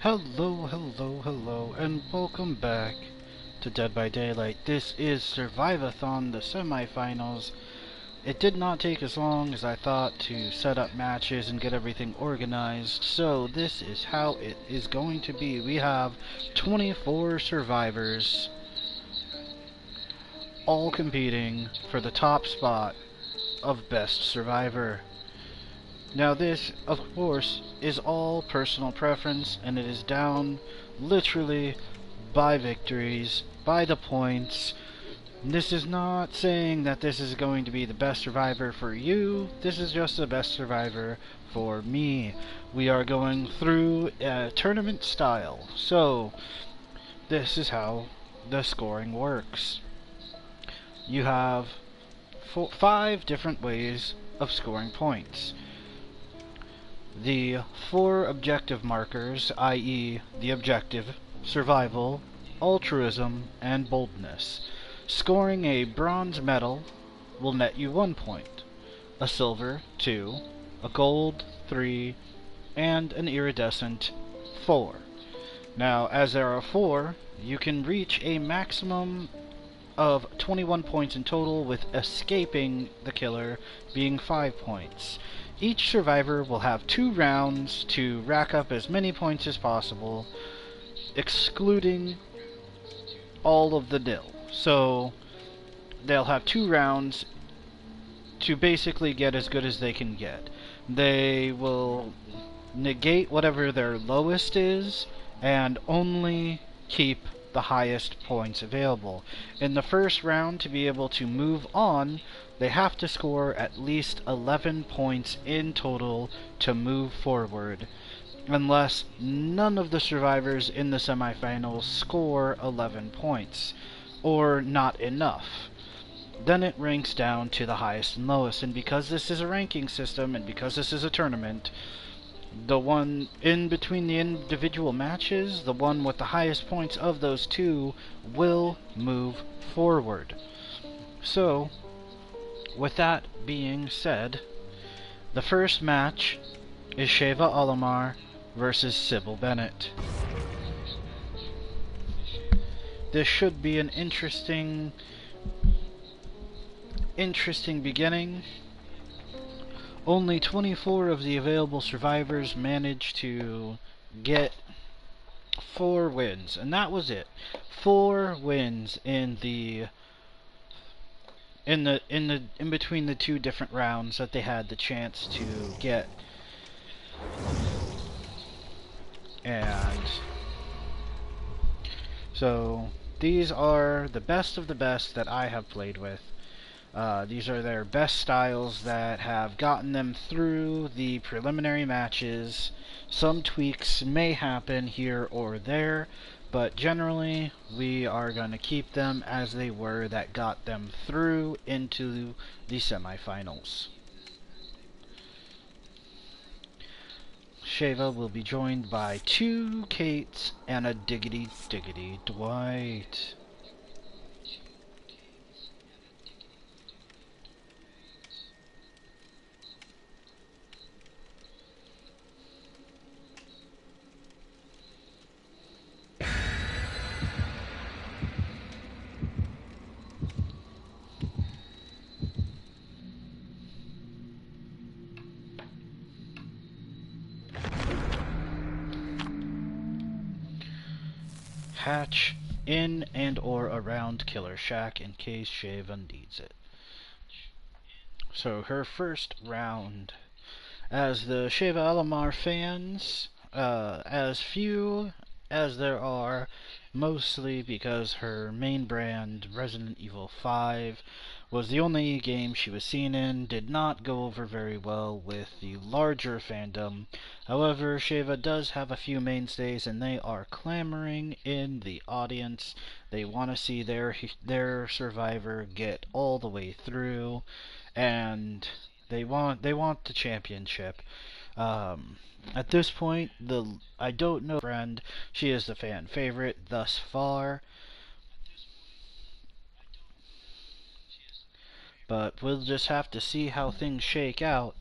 Hello, and welcome back to Dead by Daylight. This is Survive-Athon, the semifinals. It did not take as long as I thought to set up matches and get everything organized, so this is how it is going to be. We have 24 survivors, all competing for the top spot of Best Survivor. Now this, of course, is all personal preference, and it is down literally by victories, by the points. This is not saying that this is going to be the best survivor for you. This is just the best survivor for me. We are going through a tournament style. So, this is how the scoring works. You have 5 different ways of scoring points. The 4 objective markers, i.e. the objective, survival, altruism, and boldness. Scoring a bronze medal will net you 1 point, a silver 2, a gold 3, and an iridescent 4. Now, as there are 4, you can reach a maximum of 21 points in total, with escaping the killer being 5 points. Each survivor will have 2 rounds to rack up as many points as possible, excluding all of the nil. So they'll have 2 rounds to basically get as good as they can get. They will negate whatever their lowest is and only keep the highest points available. In the first round, to be able to move on, they have to score at least 11 points in total to move forward, unless none of the survivors in the semifinals score 11 points, or not enough. Then it ranks down to the highest and lowest, and because this is a ranking system, and because this is a tournament, the one in between the individual matches, the one with the highest points of those 2 will move forward. So, with that being said, the first match is Sheva versus Cybil Bennett. This should be an interesting beginning. Only 24 of the available survivors managed to get 4 wins, and that was it. 4 wins in between the 2 different rounds that they had the chance to get. And so these are the best of the best that I have played with. These are their best styles that have gotten them through the preliminary matches. Some tweaks may happen here or there, but generally we are going to keep them as they were, that got them through into the semifinals. Sheva will be joined by 2 Kates and a Diggity Dwight. Hatch in and or around Killer Shack in case Sheva needs it. So her first round, as the Sheva fans, as few as there are, mostly because her main brand, Resident Evil 5, was the only game she was seen in, did not go over very well with the larger fandom. However, Sheva does have a few mainstays, and they are clamoring in the audience. They want to see their survivor get all the way through, and they want the championship. At this point, I don't know friend, she is the fan favorite thus far. But we'll just have to see how things shake out.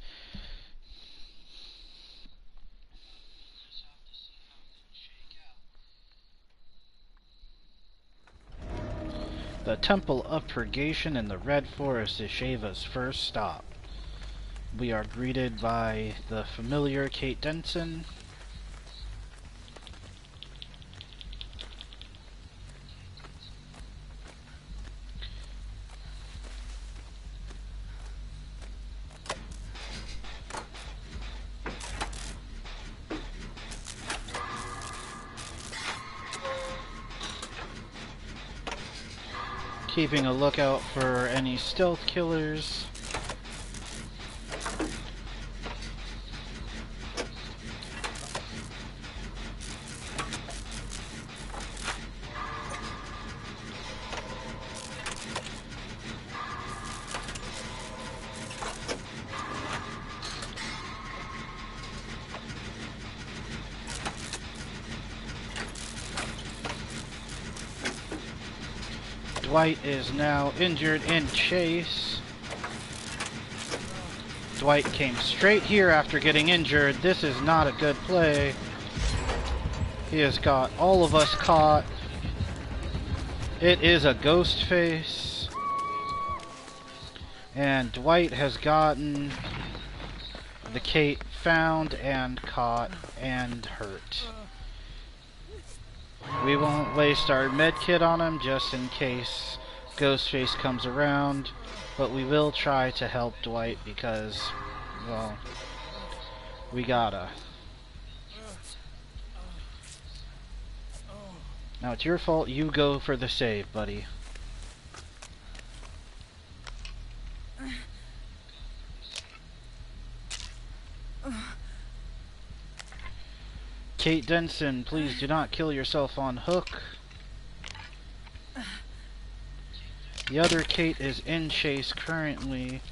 The Temple of Purgation in the Red Forest is Sheva's first stop. We are greeted by the familiar Kate Denson. Keeping a lookout for any stealth killers. Dwight is now injured in chase. Dwight came straight here after getting injured. This is not a good play. He has got all of us caught. It is a ghost face. And Dwight has gotten the Kate found and caught and hurt. We won't waste our medkit on him just in case Ghostface comes around, but we will try to help Dwight because, well, we gotta. Now it's your fault, you go for the save, buddy. Kate Denson, please do not kill yourself on hook. The other Kate is in chase currently.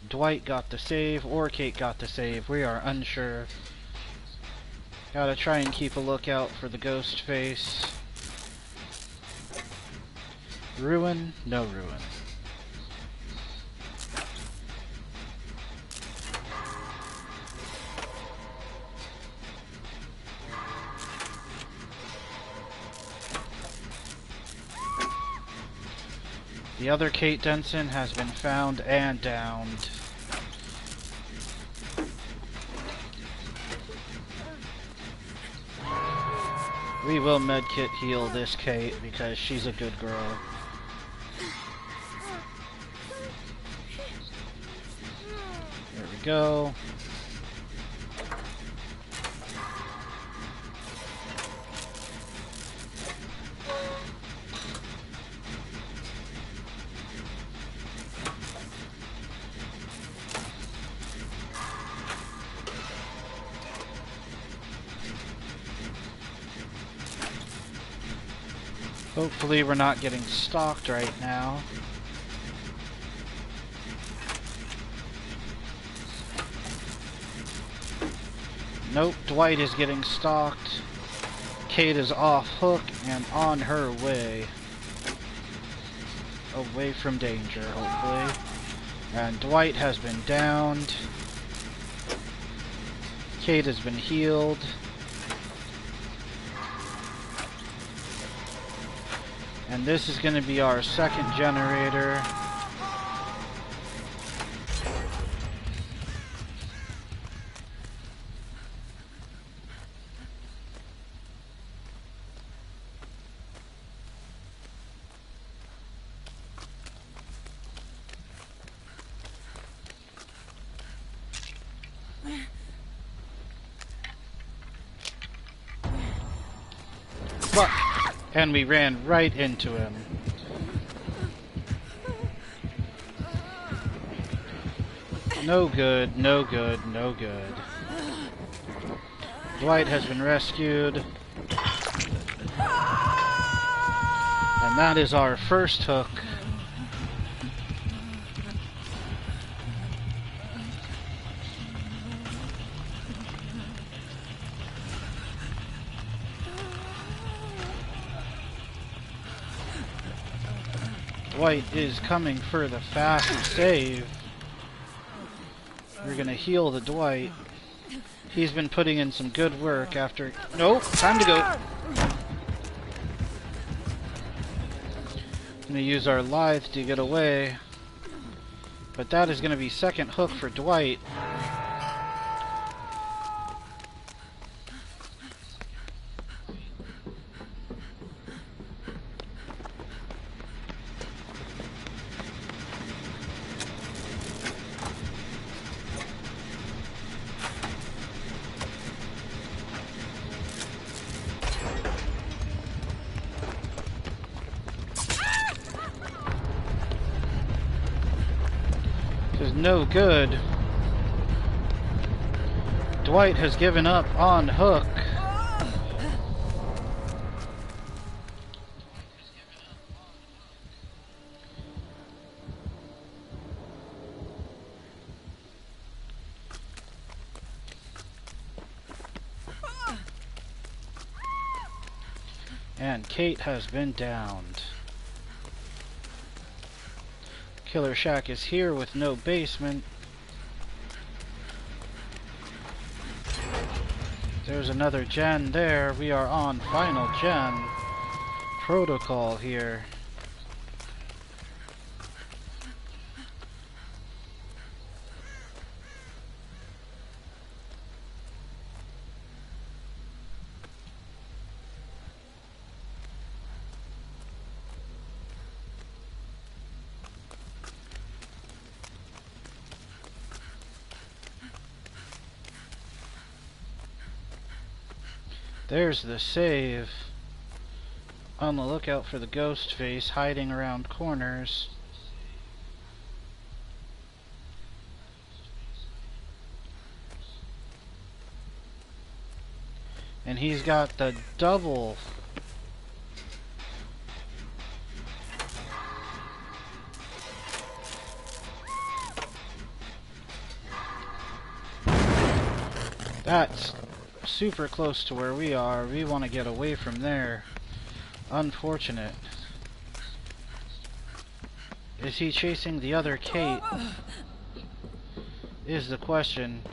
Dwight got the save, or Kate got the save. We are unsure. Gotta try and keep a lookout for the ghost face. Ruin? No ruin. The other Kate Denson has been found and downed. We will medkit heal this Kate because she's a good girl. There we go. Hopefully we're not getting stalked right now. Nope, Dwight is getting stalked. Kate is off hook and on her way. Away from danger, hopefully. And Dwight has been downed. Kate has been healed. And this is going to be our second generator. And we ran right into him. No good, no good, no good. Dwight has been rescued. And that is our first hook. Dwight is coming for the fast save. We're gonna heal the Dwight. He's been putting in some good work after... Nope, time to go. gonna use our lithe to get away. But that is gonna be second hook for Dwight. Is no good. Dwight has given up on hook. And Kate has been downed. Killer Shack is here with no basement. There's another gen there. We are on final gen protocol here. There's the save. On the lookout for the ghost face hiding around corners. And he's got the double. That's super close to where we are. We want to get away from there. Unfortunate. Is he chasing the other Kate? Is the question.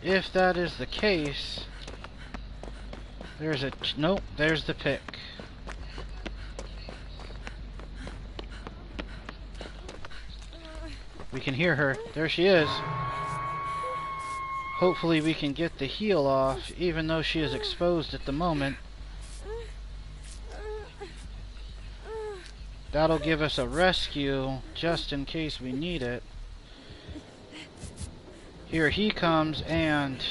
If that is the case, there's a... Nope, there's the pick. We can hear her. There she is. Hopefully we can get the heal off, even though she is exposed at the moment. That'll give us a rescue, just in case we need it. Here he comes, and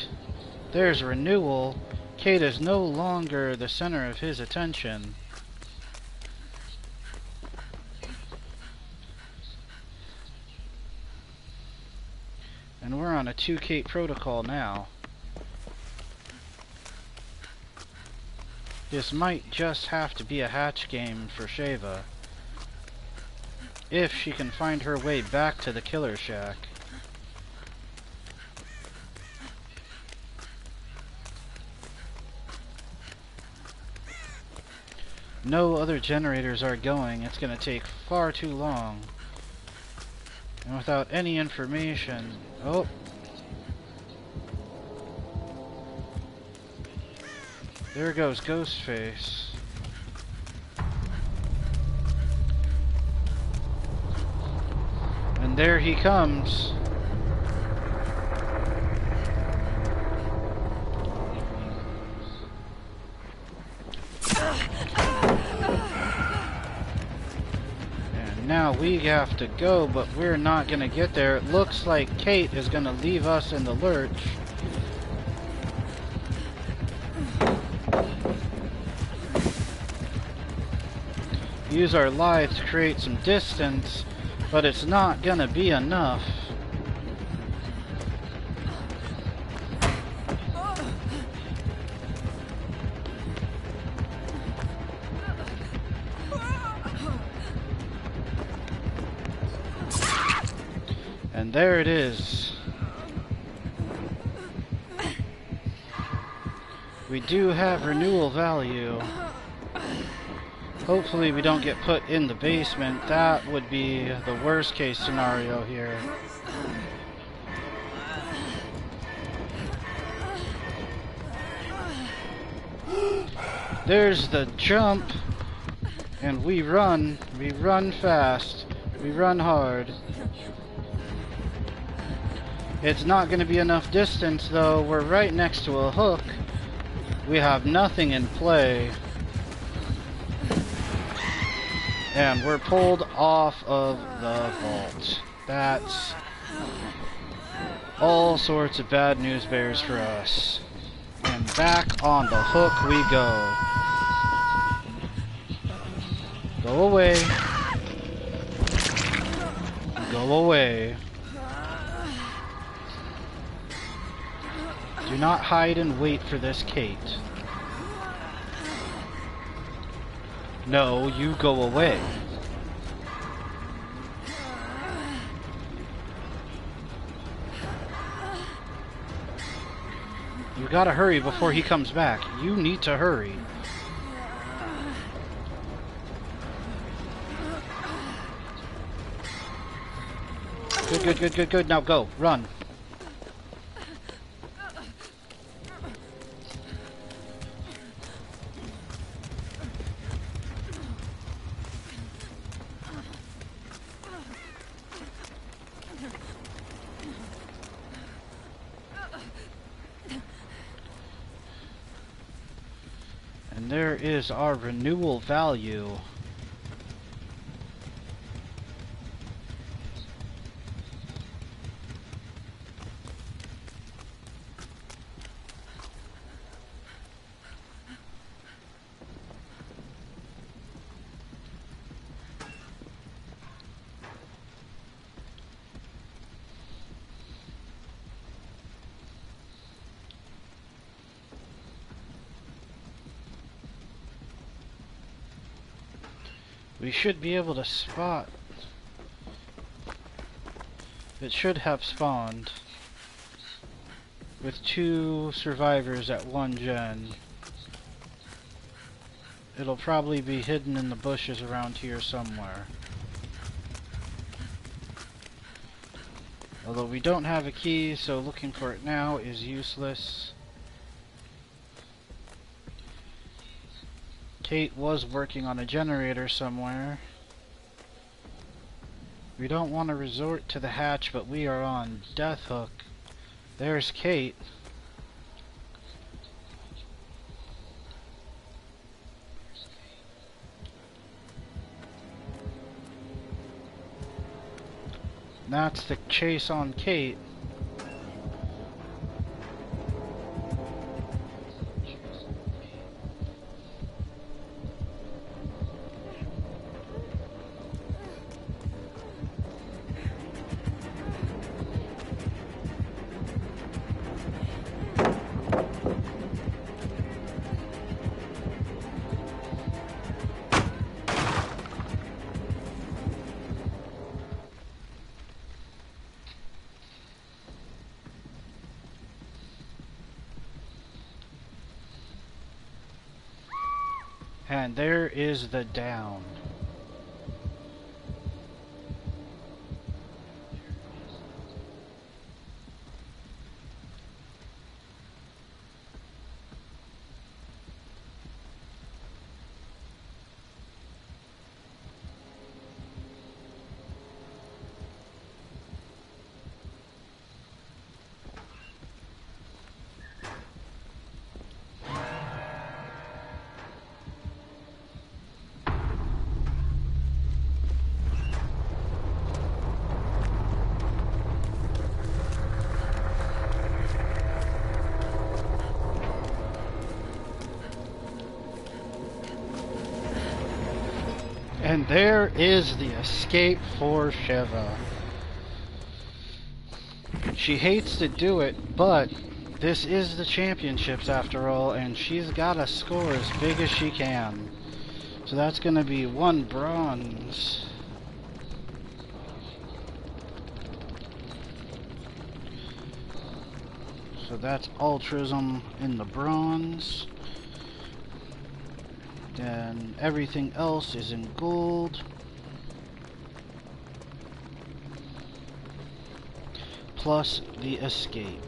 there's renewal. Kate is no longer the center of his attention. And we're on a 2-Kate protocol now. This might just have to be a hatch game for Sheva, if she can find her way back to the Killer Shack. No other generators are going. It's going to take far too long. And without any information... Oh! There goes Ghostface. And there he comes. Now we have to go, but we're not gonna get there. It looks like Kate is gonna leave us in the lurch. Use our lives to create some distance, but it's not gonna be enough. And there it is. We do have renewal value. Hopefully we don't get put in the basement. That would be the worst case scenario here. There's the jump. And we run fast, we run hard. It's not going to be enough distance though, we're right next to a hook. We have nothing in play. And we're pulled off of the vault. That's all sorts of bad news bears for us. And back on the hook we go. Go away. Go away. Do not hide and wait for this Kate. No, you go away. You gotta hurry before he comes back. You need to hurry. Good. Now go. Run. And there is our renewal value. We should be able to spot. It should have spawned with 2 survivors at 1 gen. It'll probably be hidden in the bushes around here somewhere. Although we don't have a key, so looking for it now is useless. Kate was working on a generator somewhere. We don't want to resort to the hatch, but we are on death hook. There's Kate. That's the chase on Kate. And there is the down. And there is the escape for Sheva. She hates to do it, but this is the championships after all, and she's got to score as big as she can. So that's going to be 1 bronze. So that's altruism in the bronze. Then everything else is in gold. Plus the escape.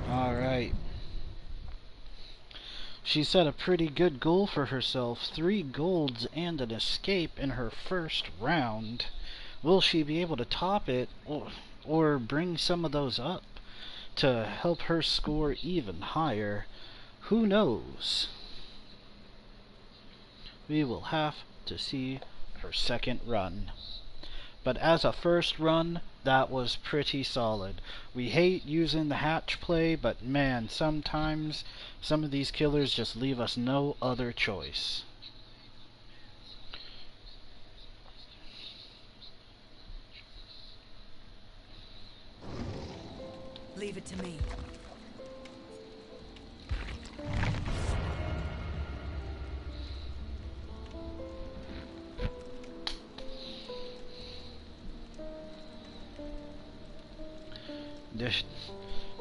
Alright. She set a pretty good goal for herself, 3 golds and an escape in her first round. Will she be able to top it, or bring some of those up to help her score even higher? Who knows? We will have to see her second run. But as a first run, that was pretty solid. We hate using the hatch play, but man, sometimes some of these killers just leave us no other choice. Leave it to me.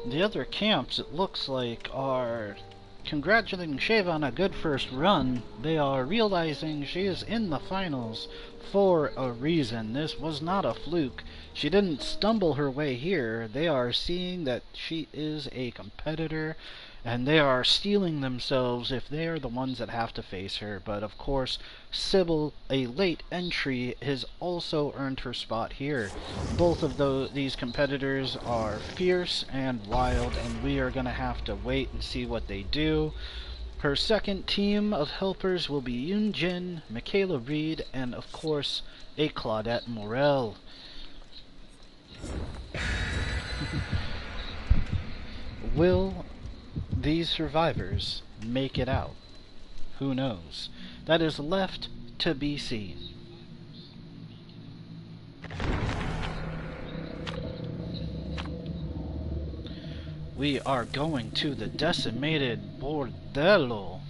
The other camps, it looks like, are congratulating Sheva on a good first run. They are realizing she is in the finals for a reason. This was not a fluke. She didn't stumble her way here. They are seeing that she is a competitor, and they are steeling themselves if they are the ones that have to face her. But of course, Cybil, a late entry, has also earned her spot here. Both of these competitors are fierce and wild, and we are going to have to wait and see what they do. Her second team of helpers will be Yoonjin, Michaela Reed, and of course, a Claudette Morel. Will these survivors make it out? Who knows? That is left to be seen. We are going to the decimated bordello.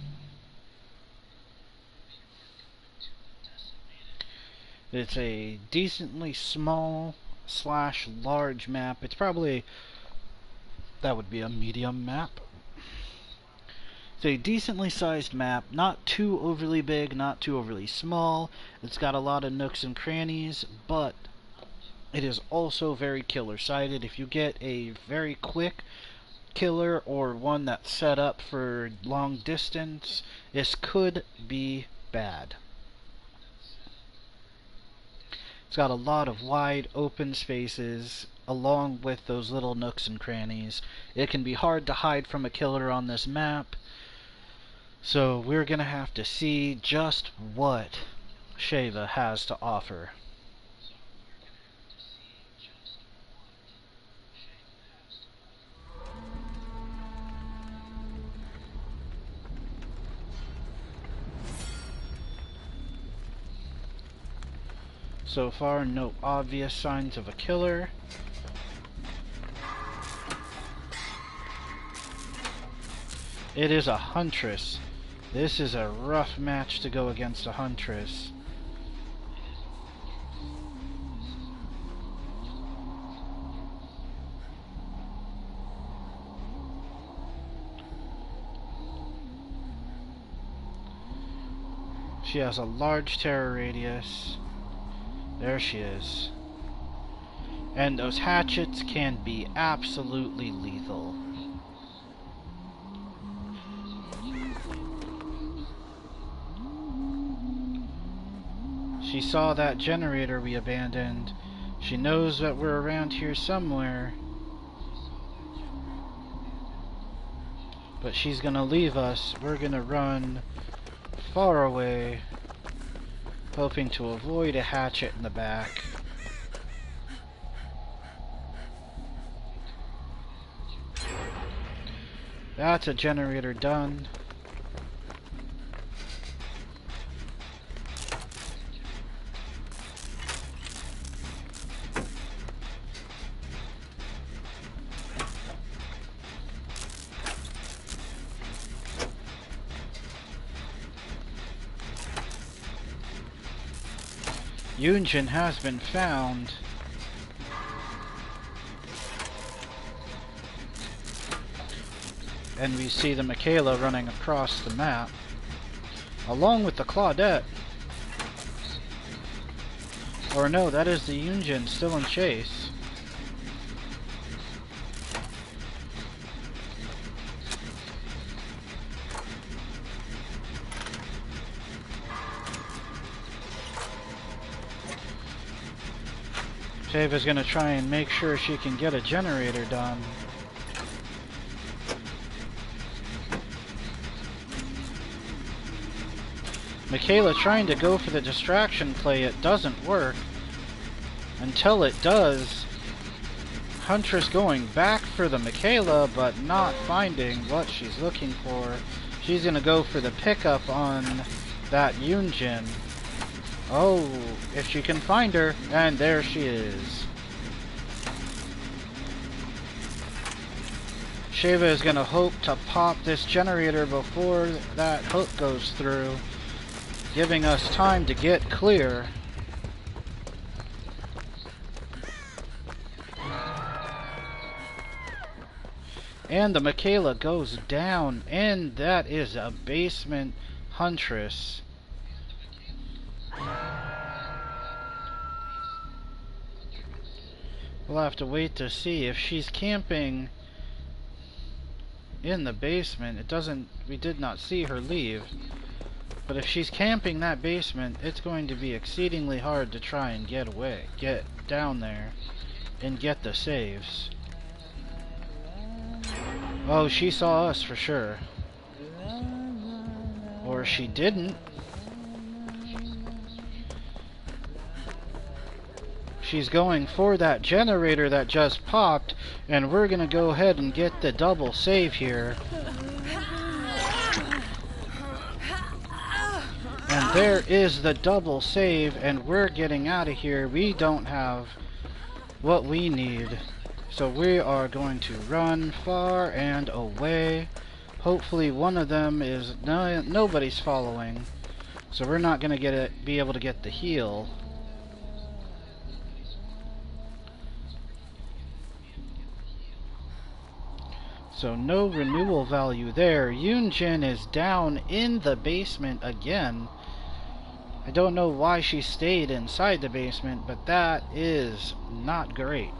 It's a decently small / large map. It's probably, that would be a medium map. It's a decently sized map, not too overly big, not too overly small. It's got a lot of nooks and crannies, but it is also very killer sided. If you get a very quick killer or one that's set up for long distance, this could be bad. It's got a lot of wide open spaces along with those little nooks and crannies. It can be hard to hide from a killer on this map, so we're gonna have to see just what Sheva has to offer. So far, no obvious signs of a killer. It is a huntress. This is a rough match to go against a huntress. She has a large terror radius. There she is. And those hatchets can be absolutely lethal. She saw that generator we abandoned. She knows that we're around here somewhere. But she's gonna leave us. We're gonna run far away, hoping to avoid a hatchet in the back. That's a generator done. Yoonjin has been found. And we see the Michaela running across the map, along with the Claudette. Or no, that is the Yoonjin still in chase. Sheva's gonna try and make sure she can get a generator done. Michaela trying to go for the distraction play, it doesn't work. Until it does, Huntress going back for the Michaela, but not finding what she's looking for. She's gonna go for the pickup on that Yunjin. Oh, if she can find her, and there she is. Sheva is gonna hope to pop this generator before that hook goes through, giving us time to get clear. And the Michaela goes down, and that is a basement Huntress. We'll have to wait to see if she's camping in the basement. We did not see her leave. But if she's camping that basement, it's going to be exceedingly hard to try and get down there and get the saves. Oh, she saw us for sure. Or she didn't. She's going for that generator that just popped, and we're gonna go ahead and get the double save here. And there is the double save, and we're getting out of here. We don't have what we need. So we are going to run far and away. Hopefully one of them is... nobody's following. So we're not going to be able to get the heal. So no renewal value there. Yunjin is down in the basement again. I don't know why she stayed inside the basement, but that is not great.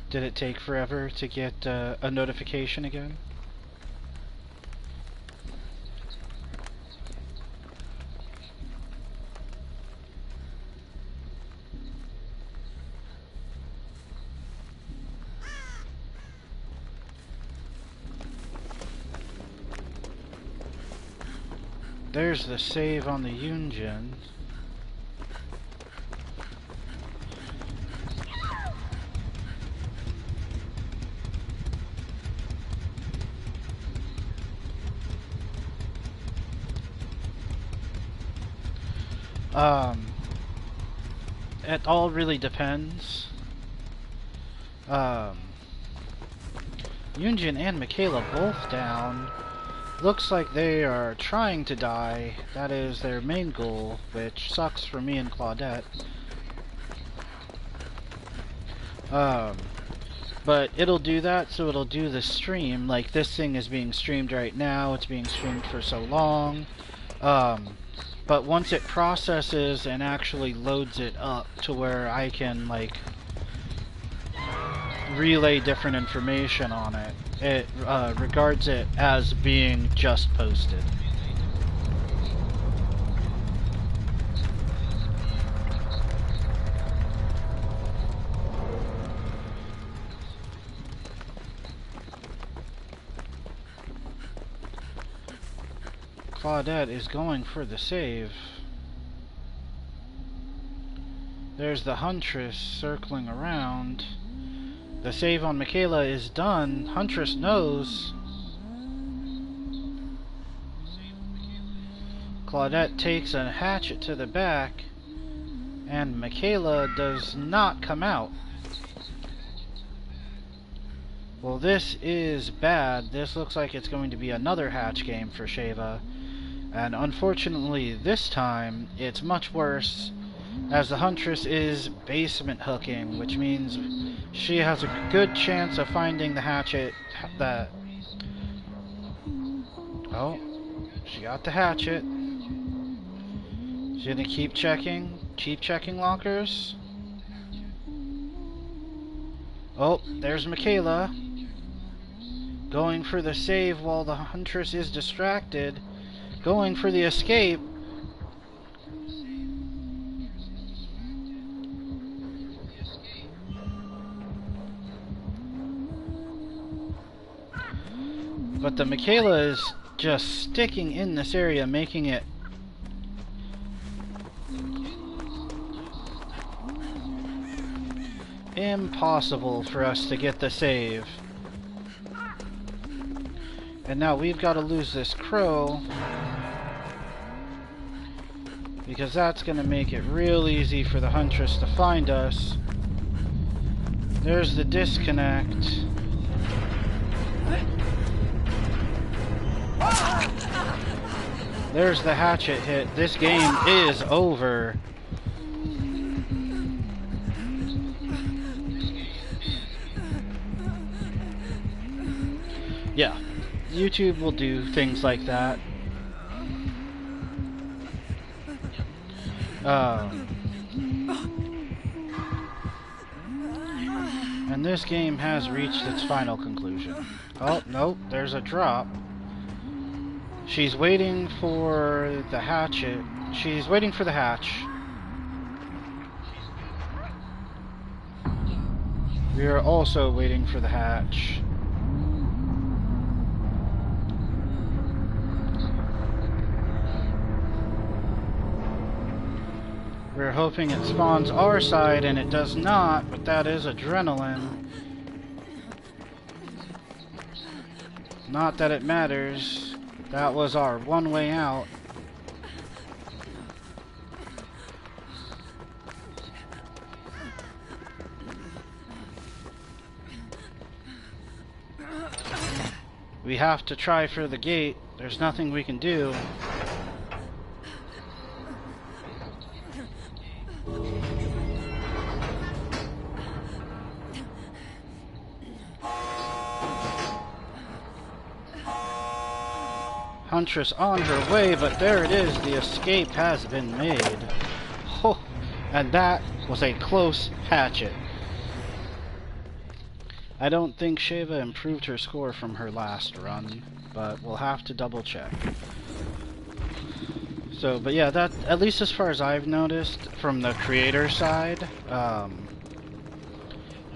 Did it take forever to get a notification again? There's the save on the Yunjin. It all really depends. Yunjin and Michaela both down. Looks like they are trying to die. That is their main goal, which sucks for me and Claudette. But it'll do that, so it'll do the stream. Like, this thing is being streamed right now. It's being streamed for so long. But once it processes and actually loads it up to where I can, like, relay different information on it, it regards it as being just posted. Claudette is going for the save. There's the Huntress circling around. The save on Michaela is done. Huntress knows. Claudette takes a hatchet to the back, and Michaela does not come out. Well, this is bad. This looks like it's going to be another hatch game for Sheva. And unfortunately, this time, it's much worse, as the Huntress is basement hooking, which means she has a good chance of finding the hatchet that... Oh, she got the hatchet. She's gonna keep checking. Cheap checking lockers. Oh, there's Michaela. Going for the save while the Huntress is distracted. Going for the escape. But the Michaela is just sticking in this area, making it impossible for us to get the save. And now we've got to lose this crow, because that's going to make it real easy for the Huntress to find us. There's the disconnect. There's the hatchet hit. This game is over. Yeah, YouTube will do things like that. And this game has reached its final conclusion. Oh, nope, there's a drop. She's waiting for the hatchet. She's waiting for the hatch. We are also waiting for the hatch. We're hoping it spawns our side, and it does not, but that is adrenaline. Not that it matters. That was our one way out. We have to try for the gate. There's nothing we can do. Huntress on her way, but there it is. The escape has been made. Oh, and that was a close hatchet. I don't think Sheva improved her score from her last run, but we'll have to double check. So, but yeah, that, at least as far as I've noticed from the creator side,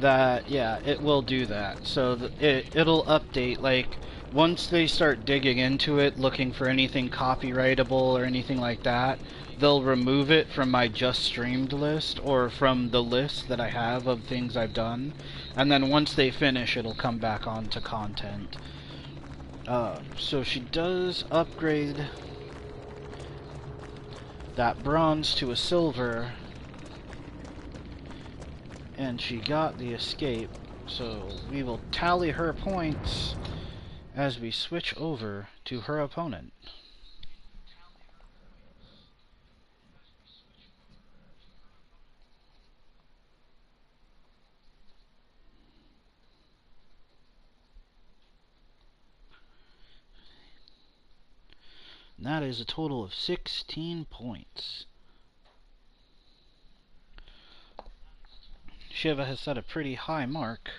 that, yeah, it will do that. So it'll update, like, once they start digging into it, looking for anything copyrightable or anything like that, they'll remove it from my just streamed list, or from the list that I have of things I've done. And then once they finish, it'll come back onto content. So she does upgrade that bronze to a silver, and she got the escape. So we will tally her points as we switch over to her opponent. And that is a total of 16 points. Sheva has set a pretty high mark.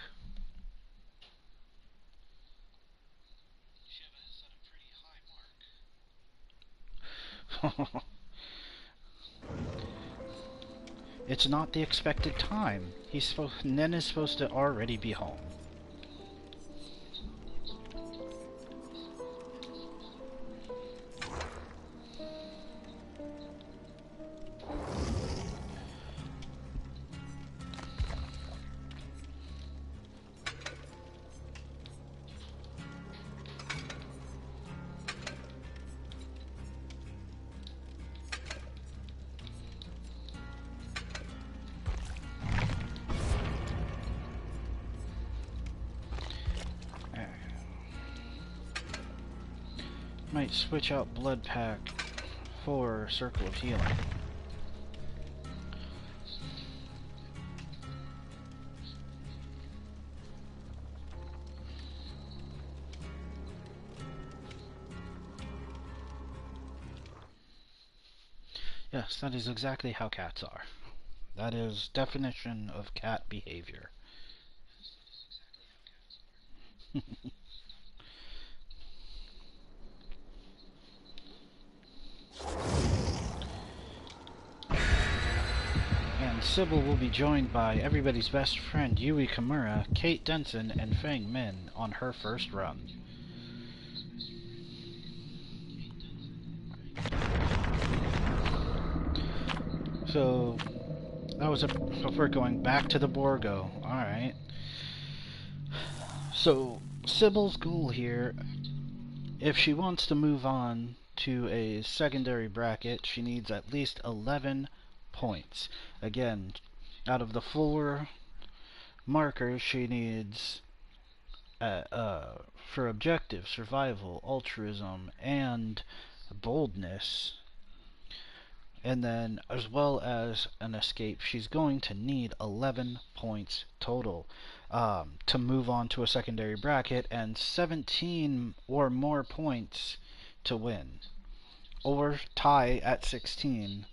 It's not the expected time. Nen is supposed to already be home. Might switch out Blood Pack for Circle of Healing. Yes, that is exactly how cats are. That is definition of cat behavior. And Cybil will be joined by everybody's best friend Yui Kimura, Kate Denson, and Fang Min on her first run. So, that was we're going back to the Borgo. Alright. So, Cybil's goal here, if she wants to move on to a secondary bracket, she needs at least 11 points. Again, out of the 4 markers, she needs for objective, survival, altruism, and boldness, and then as well as an escape, she's going to need 11 points total to move on to a secondary bracket, and 17 or more points to win, or tie at 16,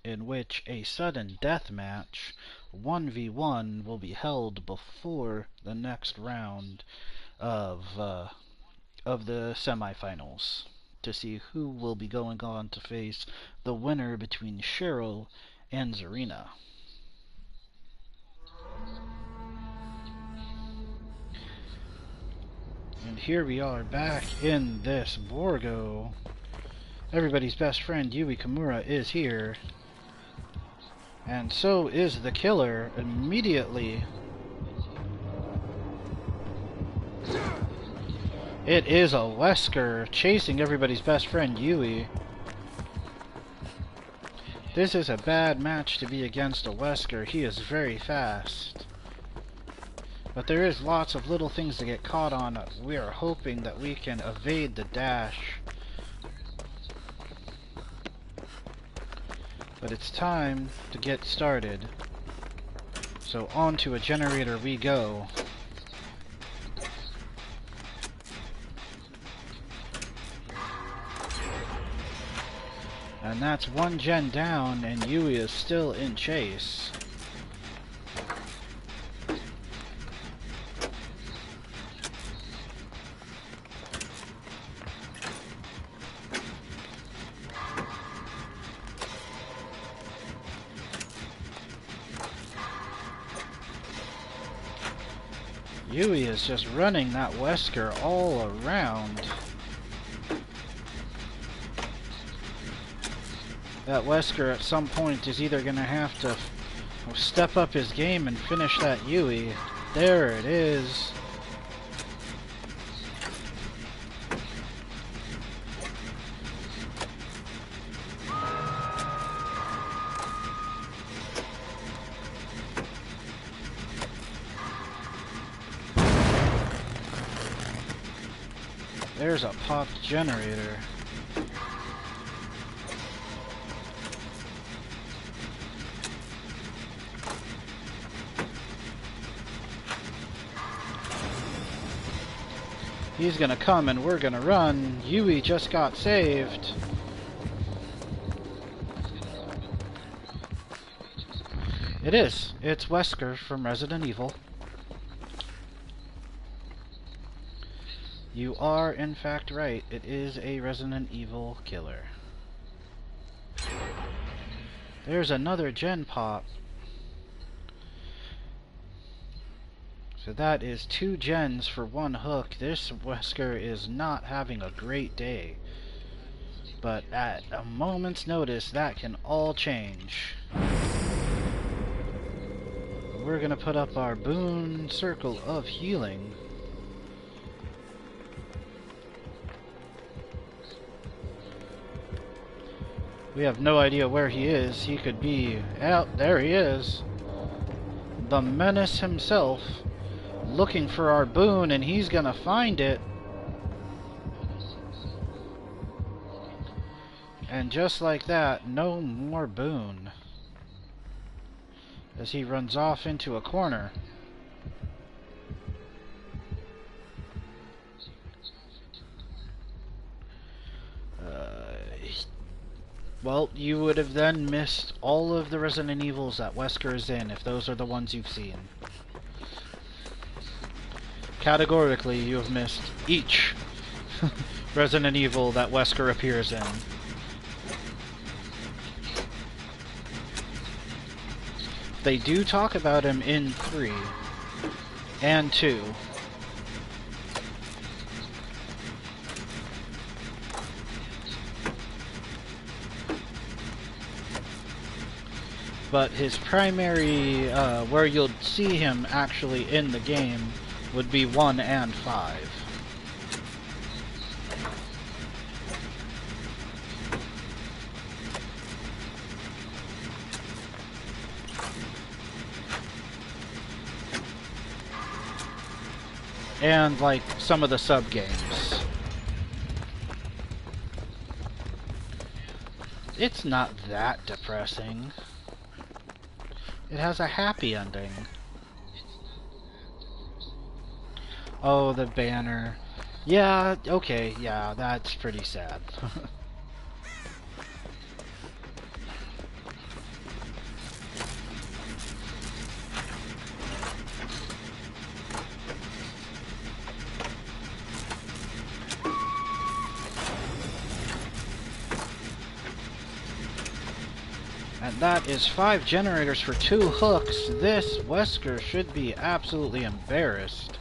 in which a sudden death match 1v1 will be held before the next round of the semifinals to see who will be going on to face the winner between Cheryl and Zarina. And here we are back in this Borgo. Everybody's best friend Yui Kimura is here. And so is the killer immediately. It is a Wesker chasing everybody's best friend Yui. This is a bad match to be against a Wesker. He is very fast. But there is lots of little things to get caught on. We are hoping that we can evade the dash. But it's time to get started. So onto a generator we go. And that's one gen down, and Yui is still in chase. Yui is just running that Wesker all around. That Wesker at some point is either going to have to step up his game and finish that Yui. There it is. There's a popped generator. He's gonna come and we're gonna run. Yui just got saved. It is. It's Wesker from Resident Evil. You are, in fact, right. It is a Resident Evil killer. There's another gen pop. So that is 2 gens for 1 hook. This Wesker is not having a great day. But at a moment's notice, that can all change. We're gonna put up our Boon Circle of Healing. We have no idea where he is. He could be out. There he is. The Menace himself, looking for our boon, and he's gonna find it. And just like that, no more boon. As he runs off into a corner. Well, you would have then missed all of the Resident Evils that Wesker is in, if those are the ones you've seen. Categorically, you have missed each Resident Evil that Wesker appears in. They do talk about him in 3 and 2. But his primary, where you'll see him actually in the game, would be 1 and 5. And, like, some of the sub-games. It's not that depressing. It has a happy ending. Oh, the banner. Yeah, okay, yeah, that's pretty sad. And that is 5 generators for 2 hooks. This Wesker should be absolutely embarrassed.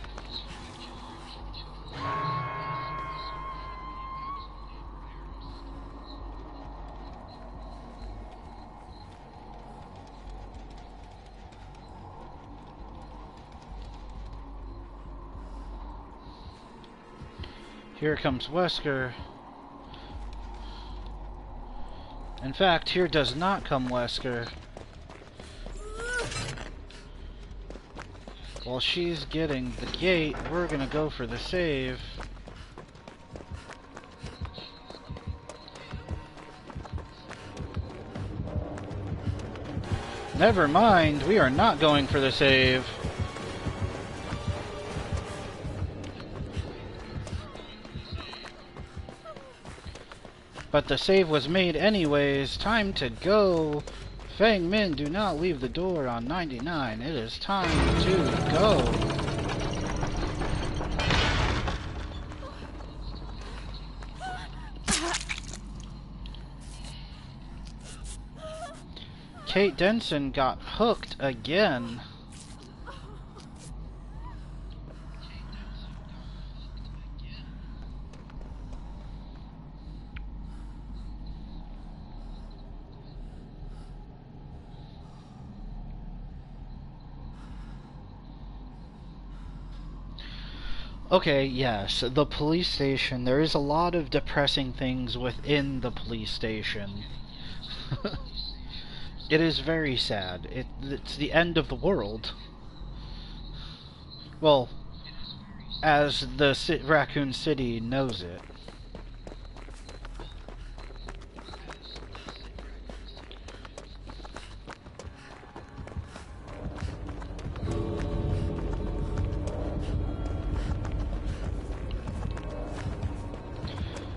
Here comes Wesker. In fact, here does not come Wesker. While she's getting the gate, we're gonna go for the save. Never mind, we are not going for the save. But the save was made anyways. Time to go. Fang Min, do not leave the door on 99. It is time to go. Kate Denson got hooked again. Okay, yes, the police station. There is a lot of depressing things within the police station. It is very sad. It's the end of the world. Well, as the Raccoon City knows it.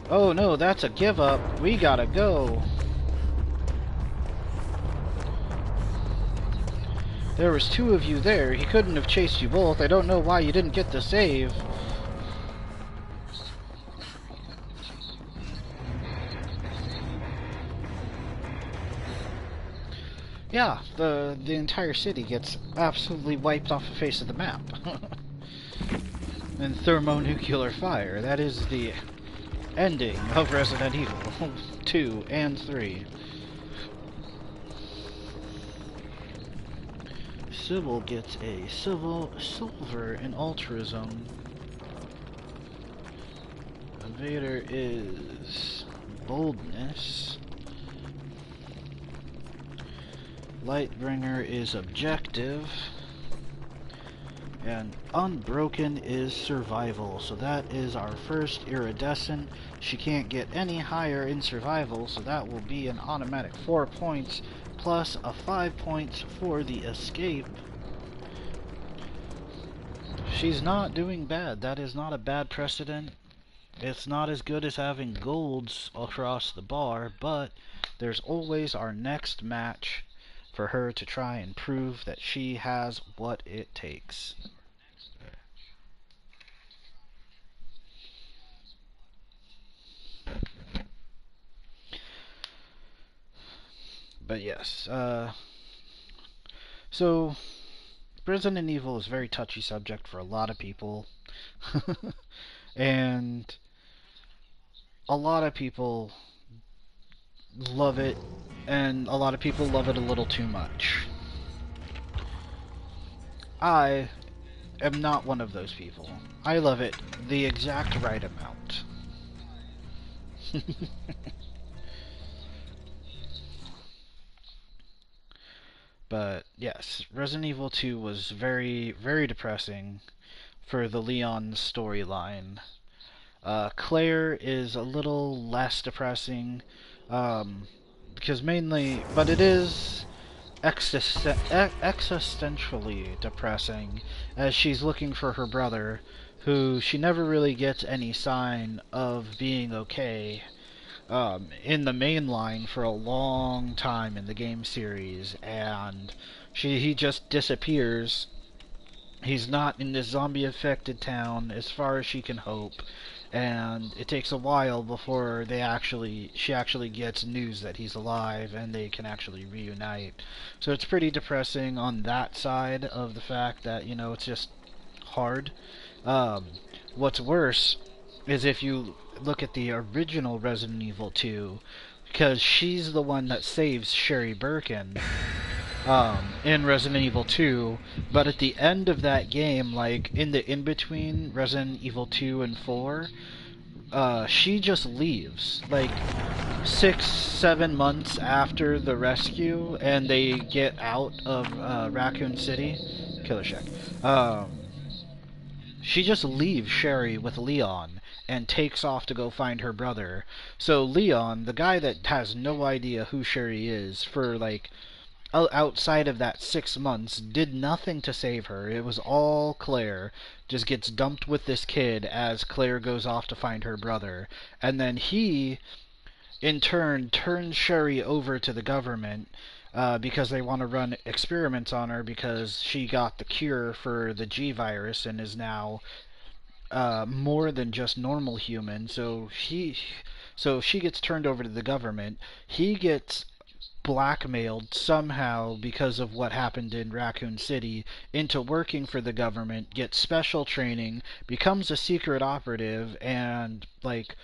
Oh no, that's a give up. We gotta go. There was 2 of you there. He couldn't have chased you both. I don't know why you didn't get the save. Yeah, the entire city gets absolutely wiped off the face of the map. And thermonuclear fire. That is the ending of Resident Evil 2 and 3. Cybil gets a silver in altruism. Evader is boldness. Lightbringer is objective. And Unbroken is survival. So that is our first iridescent. She can't get any higher in survival, so that will be an automatic 4 points plus a 5 points for the escape. She's not doing bad. That is not a bad precedent. It's not as good as having golds across the bar, but there's always our next match for her to try and prove that she has what it takes. But yes, so Resident Evil is a very touchy subject for a lot of people. And a lot of people love it, and a lot of people love it a little too much. I am not one of those people. I love it the exact right amount. But yes, Resident Evil 2 was very, very depressing for the Leon storyline. Claire is a little less depressing, because mainly, but it is existentially depressing, as she's looking for her brother, who she never really gets any sign of being okay, in the main line for a long time in the game series, and he just disappears. He's not in this zombie-affected town as far as she can hope, and it takes a while before she actually gets news that he's alive and they can actually reunite. So it's pretty depressing on that side of the fact that, it's just hard. Um, what's worse is if you look at the original Resident Evil 2, because she's the one that saves Sherry Birkin in Resident Evil 2, but at the end of that game, like in the in-between Resident Evil 2 and 4, she just leaves, like 6-7 months after the rescue, and they get out of Raccoon City, Killer Shack. She just leaves Sherry with Leon and takes off to go find her brother. So Leon, the guy that has no idea who Sherry is, for like outside of that 6 months, did nothing to save her. It was all Claire. Just gets dumped with this kid as Claire goes off to find her brother. And then he, in turn, turns Sherry over to the government, because they want to run experiments on her because she got the cure for the G virus and is now more than just normal human. So she gets turned over to the government. He gets blackmailed somehow because of what happened in Raccoon City into working for the government, gets special training, becomes a secret operative, and like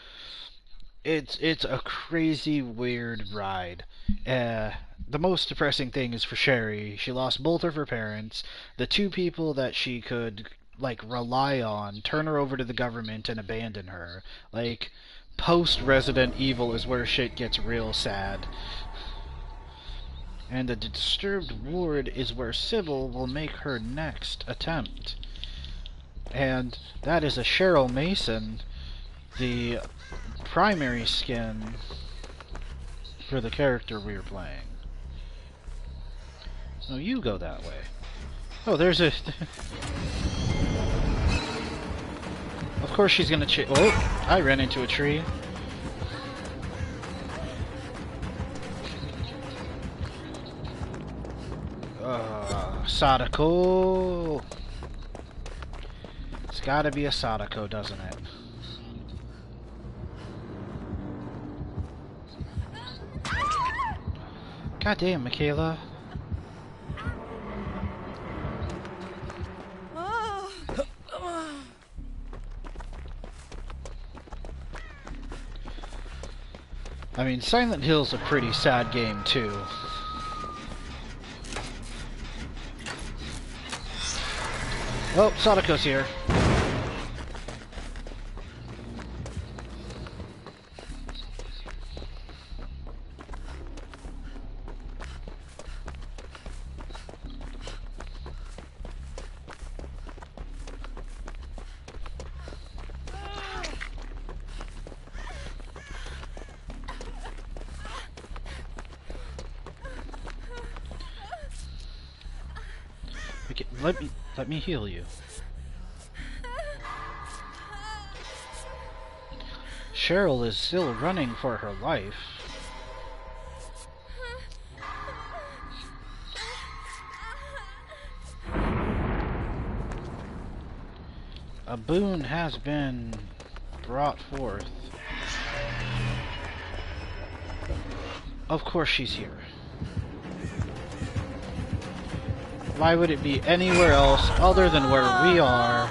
it's a crazy weird ride. The most depressing thing is for Sherry. She lost both of her parents. The two people that she could like rely on turn her over to the government and abandon her. Like, post Resident Evil is where shit gets real sad. And the disturbed ward is where Cybil will make her next attempt. And that is a Cheryl Mason, the primary skin for the character we're playing. Oh, you go that way. Oh, there's a... Of course she's gonna oh, I ran into a tree. Sadako. It's gotta be a Sadako, doesn't it? God damn, Michaela. I mean, Silent Hill's a pretty sad game, too. Oh, Sadako's here. Okay, let me heal you. Cheryl is still running for her life. A boon has been brought forth. Of course she's here. Why would it be anywhere else other than where we are?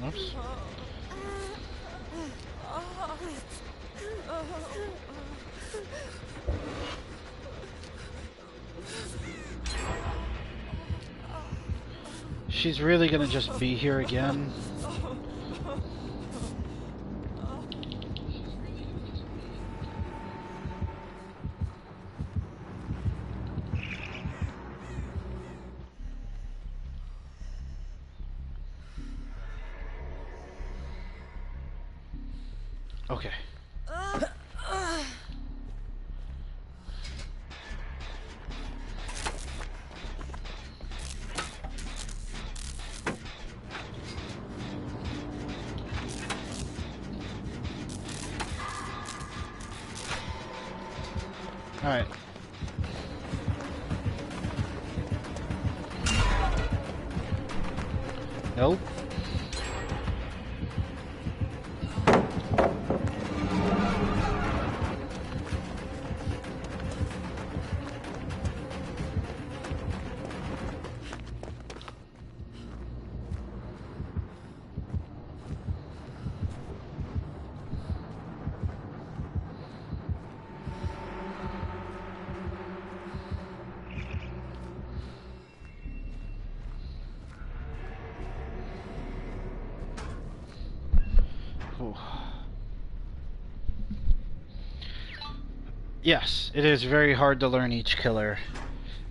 Oops. She's really gonna just be here again? Okay. Alright. Nope. Yes, it is very hard to learn each killer.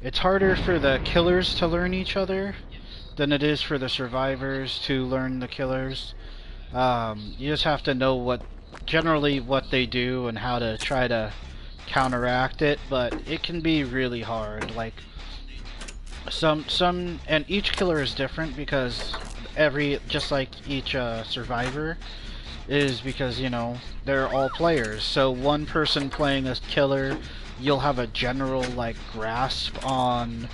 It's harder for the killers to learn each other than it is for the survivors to learn the killers. You just have to know generally what they do and how to try to counteract it, but it can be really hard. Like and each killer is different because just like each survivor is, because, you know, they're all players. So one person playing a killer, you'll have a general, like, grasp on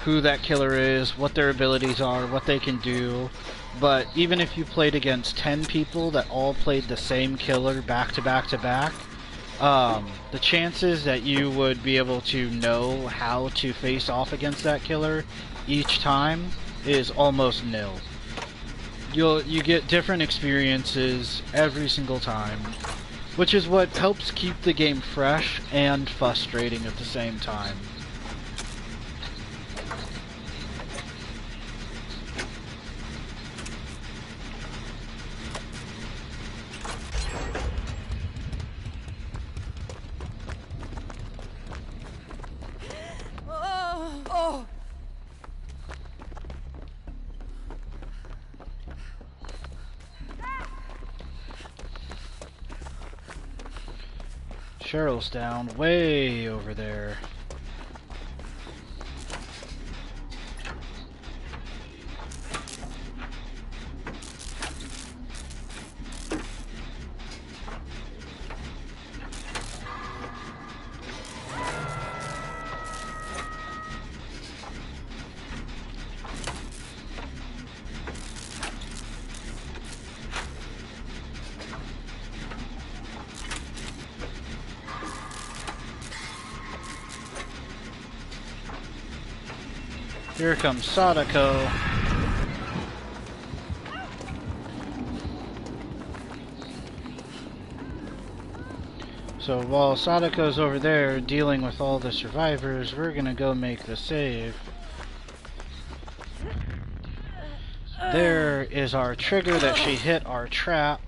who that killer is, what their abilities are, what they can do. But even if you played against 10 people that all played the same killer back to back to back, the chances that you would be able to know how to face off against that killer each time is almost nil. You get different experiences every single time, which is what helps keep the game fresh and frustrating at the same time. Cheryl's down way over there. Here comes Sadako. So while Sadako's over there dealing with all the survivors, we're gonna go make the save. There is our trigger that she hit our trap.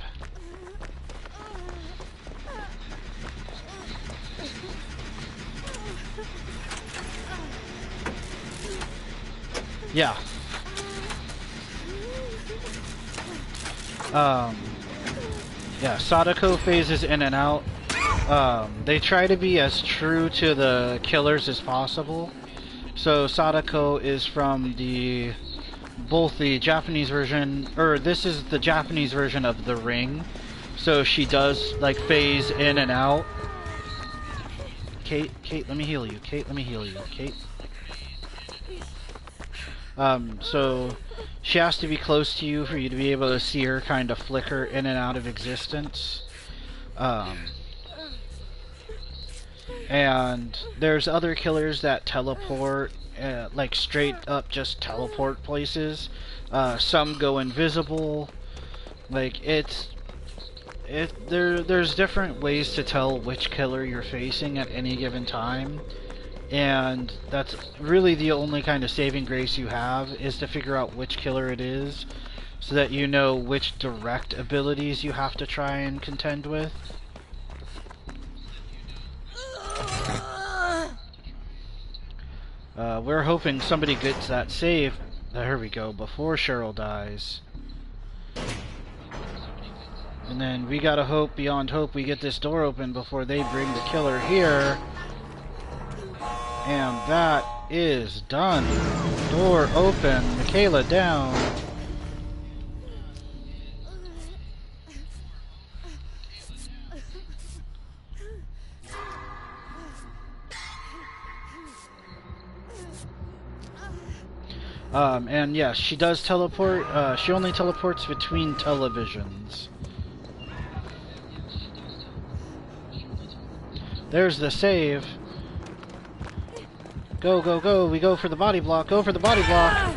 Yeah. Yeah, Sadako phases in and out. They try to be as true to the killers as possible, So Sadako is from both the Japanese version, or this is the Japanese version of The Ring. So she does like phase in and out. Kate, let me heal you. Kate, let me heal you. Kate. So she has to be close to you for you to be able to see her kind of flicker in and out of existence. And there's other killers that teleport, like straight up just teleport places. Some go invisible. Like there's different ways to tell which killer you're facing at any given time. And that's really the only kind of saving grace you have, is to figure out which killer it is, so that you know which direct abilities you have to try and contend with. We're hoping somebody gets that save. There we go, before Cheryl dies. And then we gotta hope beyond hope we get this door open before they bring the killer here. And that is done. Door open. Michaela down. And yes, she does teleport. She only teleports between televisions. There's the save. Go, go, go. We go for the body block. Go for the body block.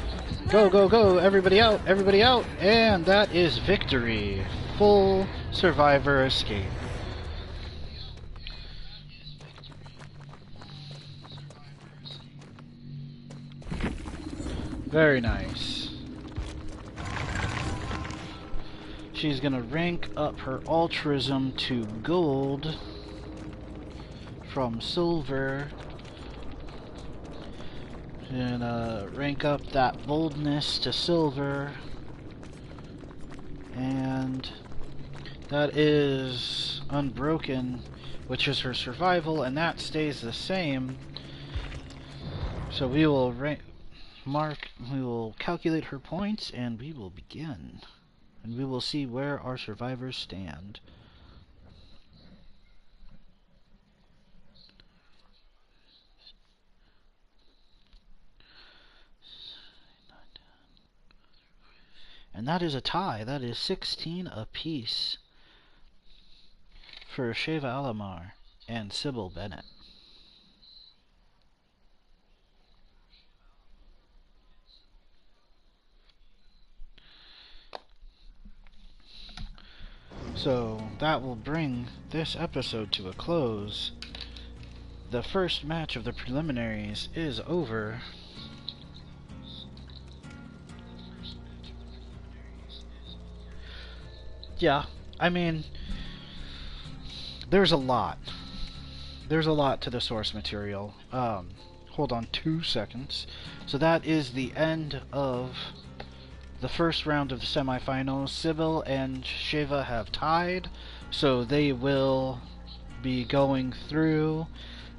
Go, go, go. Everybody out. Everybody out. And that is victory. Full survivor escape. Very nice. She's gonna rank up her altruism to gold from silver. And rank up that boldness to silver. And that is unbroken, which is her survival, and that stays the same. So we will we will calculate her points, and we will begin. And we will see where our survivors stand. And that is a tie. That is 16 apiece for Sheva Alamar and Cybil Bennett. So that will bring this episode to a close. The first match of the preliminaries is over. Yeah, I mean, there's a lot. There's a lot to the source material. Hold on 2 seconds. So that is the end of the first round of the semifinals. Cybil and Sheva have tied, so they will be going through,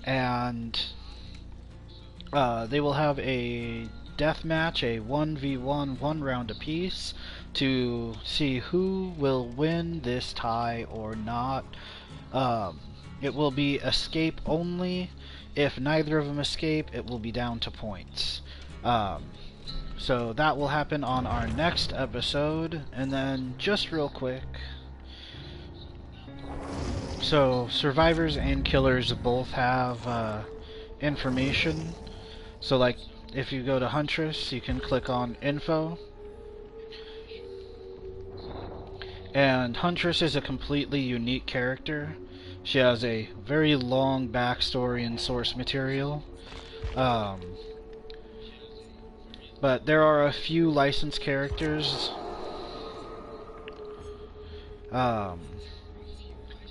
and they will have a death match, a 1v1, 1 round apiece, to see who will win this tie or not. It will be escape only. If neither of them escape, it will be down to points. So that will happen on our next episode. And then just real quick, so survivors and killers both have information. So like if you go to Huntress, you can click on info, and Huntress is a completely unique character. She has a very long backstory and source material. But there are a few licensed characters,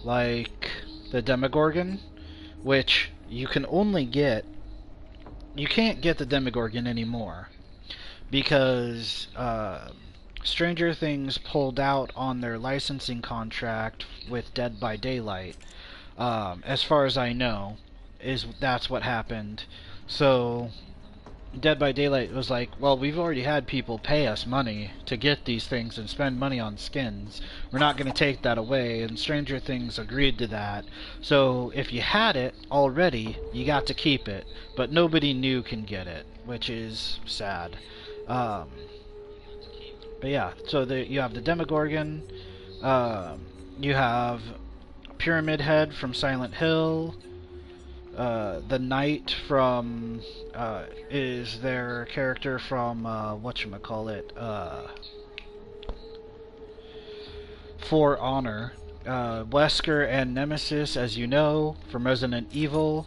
like the Demogorgon, which you can only get. You can't get the Demogorgon anymore because Stranger Things pulled out on their licensing contract with Dead by Daylight. As far as I know, that's what happened. So Dead by Daylight was like, well, we've already had people pay us money to get these things and spend money on skins. We're not going to take that away, and Stranger Things agreed to that. So if you had it already, you got to keep it, but nobody new can get it, which is sad. Um, but yeah, so you have the Demogorgon, you have Pyramid Head from Silent Hill. The Knight from is their character from whatchamacallit, For Honor. Wesker and Nemesis, as you know, from Resident Evil.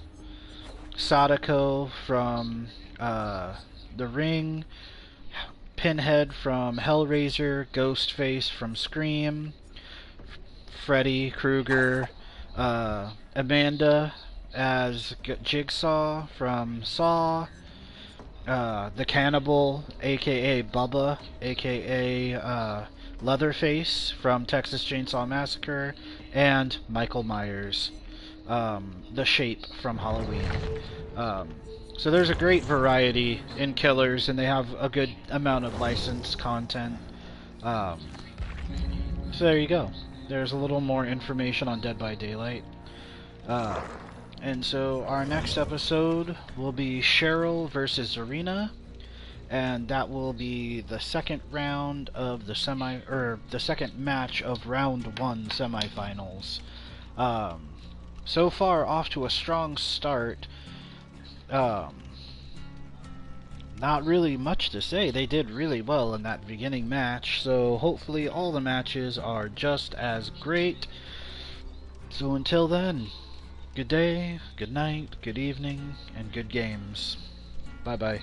Sadako from The Ring. Pinhead from Hellraiser. Ghostface from Scream. Freddy Krueger. Amanda as Jigsaw from Saw, the Cannibal, aka Bubba, aka Leatherface from Texas Chainsaw Massacre, and Michael Myers, the Shape from Halloween. So there's a great variety in killers, and they have a good amount of licensed content. So there you go. There's a little more information on Dead by Daylight. And so our next episode will be Cheryl versus Arena, and that will be the second round of the the second match of round 1 semifinals. So far off to a strong start. Not really much to say. They did really well in that beginning match, so hopefully all the matches are just as great. So until then, good day, good night, good evening, and good games. Bye-bye.